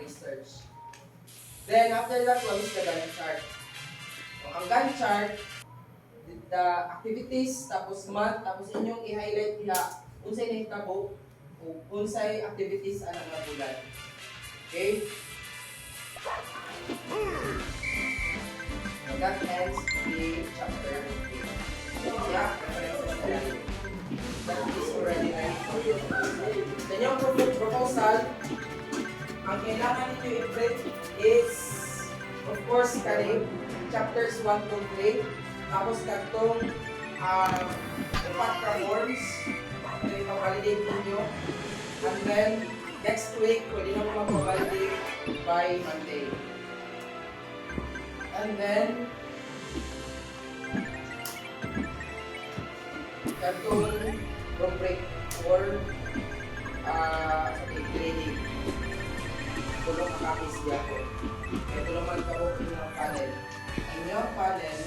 research. Then after that, what is the Gantt chart? So, ang Gantt chart, the activities, tapos month, tapos inyong i-highlight diha unsay nahitabo o unsay activities ana nga bulan. Okay? So that ends the chapter 8. Yeah, references na lang. That is already ready for you. Then yung proposal, ang kailangan ninyo i-print is, of course, chapters 1 to 3. Tapos katong upat forms na ipavalidate ninyo. And then, next week, pwede na mo mag-validate by Monday. And then, katong rubric for grading. Tulong ang kapis diya ko. Kaya tulong man ka po inyong panel. Ang inyong panel,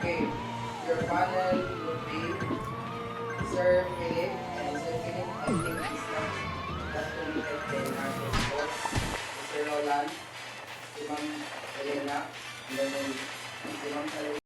okay, your panel will be Sir Philip, and Sir Philip, I think is not committed then natin po. Sir Roland, si Ma'am Elena, and then si Ma'am